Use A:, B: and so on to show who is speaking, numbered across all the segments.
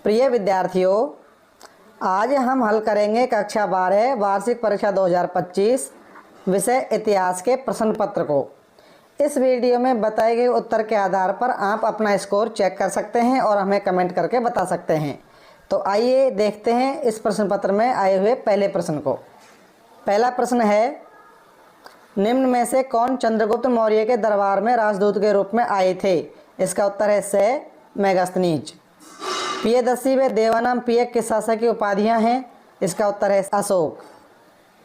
A: प्रिय विद्यार्थियों, आज हम हल करेंगे कक्षा 12 वार्षिक परीक्षा 2025 विषय इतिहास के प्रश्न पत्र को। इस वीडियो में बताए गए उत्तर के आधार पर आप अपना स्कोर चेक कर सकते हैं और हमें कमेंट करके बता सकते हैं। तो आइए देखते हैं इस प्रश्न पत्र में आए हुए पहले प्रश्न को। पहला प्रश्न है, निम्न में से कौन चंद्रगुप्त मौर्य के दरबार में राजदूत के रूप में आए थे? इसका उत्तर है से मेगास्थनीज। प्रियदर्शी व देवानामपियक किस शासक की उपाधियां हैं? इसका उत्तर है अशोक।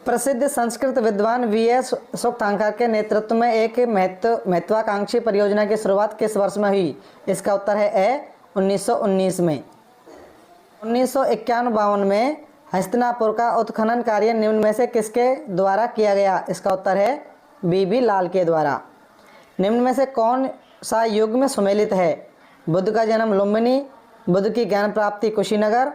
A: प्रसिद्ध संस्कृत विद्वान वी.एस. सुकथांकर के नेतृत्व में एक महत्वाकांक्षी परियोजना की शुरुआत किस वर्ष में हुई? इसका उत्तर है 1919 में। 1951-52 में हस्तिनापुर का उत्खनन कार्य निम्न में से किसके द्वारा किया गया? इसका उत्तर है बी.बी. लाल के द्वारा। निम्न में से कौन सा युग में सुमेलित है? बुद्ध का जन्म लुम्बिनी, बुद्ध की ज्ञान प्राप्ति कुशीनगर,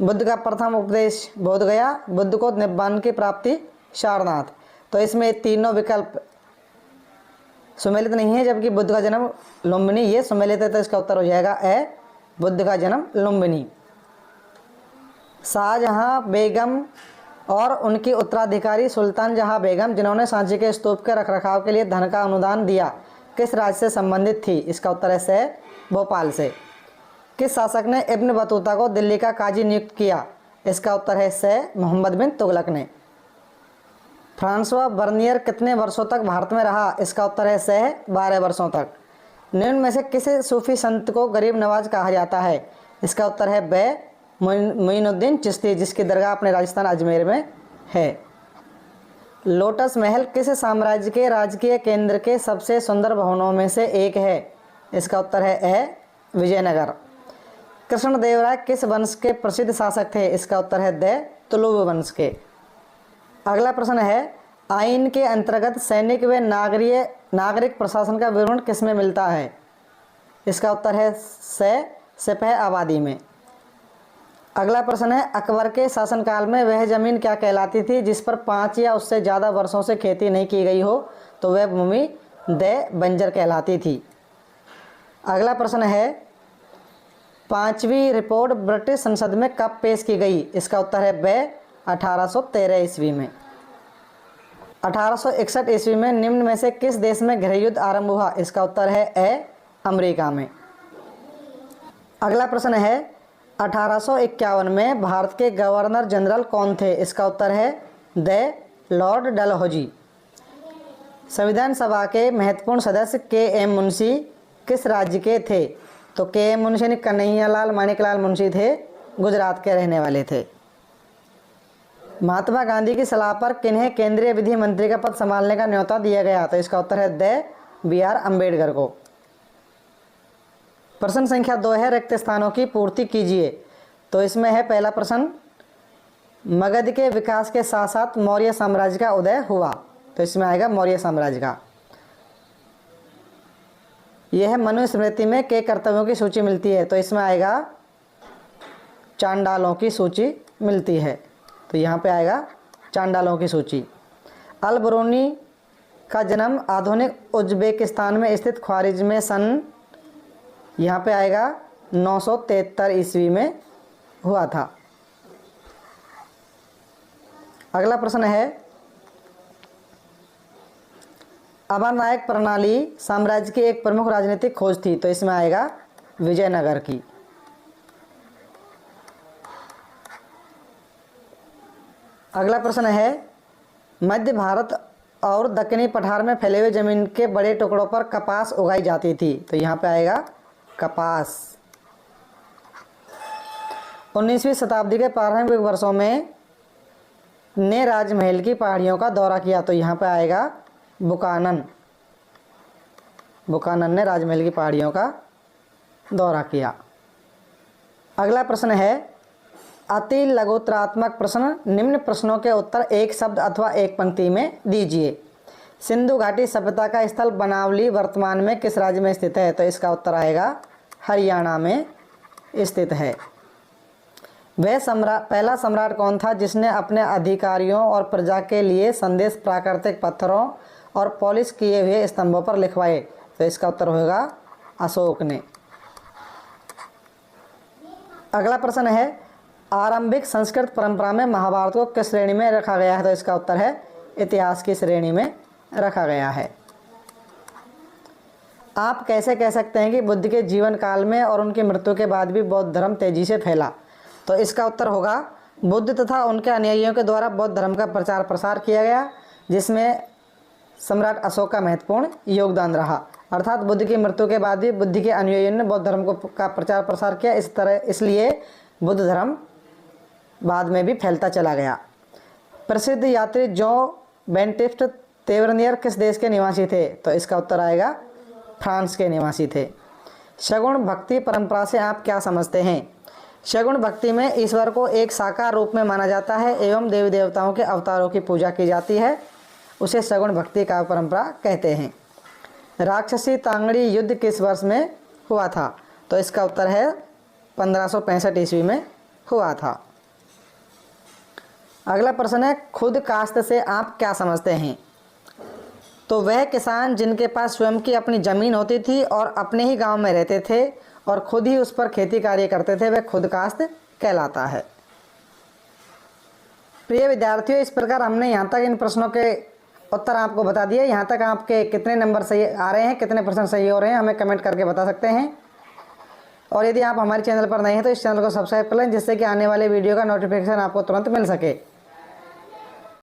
A: बुद्ध का प्रथम उपदेश बोधगया, बुद्ध को निब्बान की प्राप्ति सारनाथ। तो इसमें तीनों विकल्प सुमेलित नहीं है, जबकि बुद्ध का जन्म लुम्बिनी ये सुमेलित है। तो इसका उत्तर हो जाएगा ए, बुद्ध का जन्म लुम्बिनी। शाहजहां बेगम और उनकी उत्तराधिकारी सुल्तान जहां बेगम, जिन्होंने सांची के स्तूप के रखरखाव के लिए धन का अनुदान दिया, किस राज्य से संबंधित थी? इसका उत्तर है से भोपाल से। किस शासक ने इब्न बतूता को दिल्ली का काजी नियुक्त किया? इसका उत्तर है से मोहम्मद बिन तुगलक ने। फ्रांसवा बर्नियर कितने वर्षों तक भारत में रहा? इसका उत्तर है से 12 वर्षों तक। निम्न में से किस सूफी संत को गरीब नवाज कहा जाता है? इसका उत्तर है बे मोइनुद्दीन चिश्ती, जिसकी दरगाह अपने राजस्थान अजमेर में है। लोटस महल किस साम्राज्य के राजकीय केंद्र के सबसे सुंदर भवनों में से एक है? इसका उत्तर है ए, विजयनगर। कृष्णदेवराय किस वंश के प्रसिद्ध शासक थे? इसका उत्तर है द तुलुव वंश के। अगला प्रश्न है, आइन के अंतर्गत सैनिक व नागरिक प्रशासन का विवरण किसमें मिलता है? इसका उत्तर है से सिपह आबादी में। अगला प्रश्न है, अकबर के शासनकाल में वह जमीन क्या कहलाती थी जिस पर 5 या उससे ज़्यादा वर्षों से खेती नहीं की गई हो? तो वह भूमि द बंजर कहलाती थी। अगला प्रश्न है, 5वीं रिपोर्ट ब्रिटिश संसद में कब पेश की गई? इसका उत्तर है ब 1813 ईस्वी में। 1861 ईस्वी में निम्न में से किस देश में गृहयुद्ध आरंभ हुआ? इसका उत्तर है ए, अमेरिका में। अगला प्रश्न है, 1851 में भारत के गवर्नर जनरल कौन थे? इसका उत्तर है द लॉर्ड डलहौजी। संविधान सभा के महत्वपूर्ण सदस्य के.एम. मुंशी किस राज्य के थे? तो के.एम. मुंशी ने कन्हैयालाल माणिकलाल मुंशी थे, गुजरात के रहने वाले थे। महात्मा गांधी की सलाह पर किन्हें केंद्रीय विधि मंत्री का पद संभालने का न्योता दिया गया? तो इसका उत्तर है द बी.आर. अम्बेडकर को। प्रश्न संख्या 2 है, रिक्त स्थानों की पूर्ति कीजिए। तो इसमें है पहला प्रश्न, मगध के विकास के साथ साथ मौर्य साम्राज्य का उदय हुआ। तो इसमें आएगा मौर्य साम्राज्य का। यह है मनुस्मृति में के कर्तव्यों की सूची मिलती है। तो इसमें आएगा चांडालों की सूची मिलती है। तो यहाँ पे आएगा चांडालों की सूची। अल बरूनी का जन्म आधुनिक उज्बेकिस्तान में स्थित ख्वारिज में सन, यहाँ पे आएगा 973 ईस्वी में हुआ था। अगला प्रश्न है, अमरनायक प्रणाली साम्राज्य की एक प्रमुख राजनीतिक खोज थी। तो इसमें आएगा विजयनगर की। अगला प्रश्न है, मध्य भारत और दक्षिणी पठार में फैले हुए जमीन के बड़े टुकड़ों पर कपास उगाई जाती थी। तो यहाँ पे आएगा कपास। 19वीं शताब्दी के प्रारंभिक वर्षों में ने राजमहल की पहाड़ियों का दौरा किया। तो यहाँ पे आएगा बुकानन ने राजमहल की पहाड़ियों का दौरा किया। अगला प्रश्न है, अति लघुत्तरात्मक प्रश्न, निम्न प्रश्नों के उत्तर एक शब्द अथवा एक पंक्ति में दीजिए। सिंधु घाटी सभ्यता का स्थल बनावली वर्तमान में किस राज्य में स्थित है? तो इसका उत्तर आएगा हरियाणा में स्थित है। वह पहला सम्राट कौन था जिसने अपने अधिकारियों और प्रजा के लिए संदेश प्राकृतिक पत्थरों और पॉलिश किए हुए स्तंभों पर लिखवाए? तो इसका उत्तर होगा अशोक ने। अगला प्रश्न है, आरंभिक संस्कृत परंपरा में महाभारत को किस श्रेणी में रखा गया है? तो इसका उत्तर है इतिहास की श्रेणी में रखा गया है। आप कैसे कह सकते हैं कि बुद्ध के जीवन काल में और उनकी मृत्यु के बाद भी बौद्ध धर्म तेजी से फैला? तो इसका उत्तर होगा, बुद्ध तथा उनके अनुयायियों के द्वारा बौद्ध धर्म का प्रचार प्रसार किया गया, जिसमें सम्राट अशोक का महत्वपूर्ण योगदान रहा। अर्थात बुद्ध की मृत्यु के बाद भी बुद्ध के अनुयायियों ने बौद्ध धर्म का प्रचार प्रसार किया, इसलिए बुद्ध धर्म बाद में भी फैलता चला गया। प्रसिद्ध यात्री जॉन बैप्टिस्ट तेवरनियर किस देश के निवासी थे? तो इसका उत्तर आएगा फ्रांस के निवासी थे। सगुण भक्ति परंपरा से आप क्या समझते हैं? सगुण भक्ति में ईश्वर को एक साकार रूप में माना जाता है एवं देवी देवताओं के अवतारों की पूजा की जाती है, उसे सगुण भक्ति का परंपरा कहते हैं। राक्षसी तांगड़ी युद्ध किस वर्ष में हुआ था? तो इसका उत्तर है 1565 ईस्वी में हुआ था। अगला प्रश्न है, खुद काश्त से आप क्या समझते हैं? तो वह किसान जिनके पास स्वयं की अपनी ज़मीन होती थी और अपने ही गांव में रहते थे और खुद ही उस पर खेती कार्य करते थे, वह खुद काश्त कहलाता है। प्रिय विद्यार्थियों, इस प्रकार हमने यहाँ तक इन प्रश्नों के उत्तर आपको बता दिए। यहाँ तक आपके कितने नंबर सही आ रहे हैं, कितने प्रश्न सही हो रहे हैं, हमें कमेंट करके बता सकते हैं। और यदि आप हमारे चैनल पर नए हैं तो इस चैनल को सब्सक्राइब कर लें, जिससे कि आने वाले वीडियो का नोटिफिकेशन आपको तुरंत मिल सके।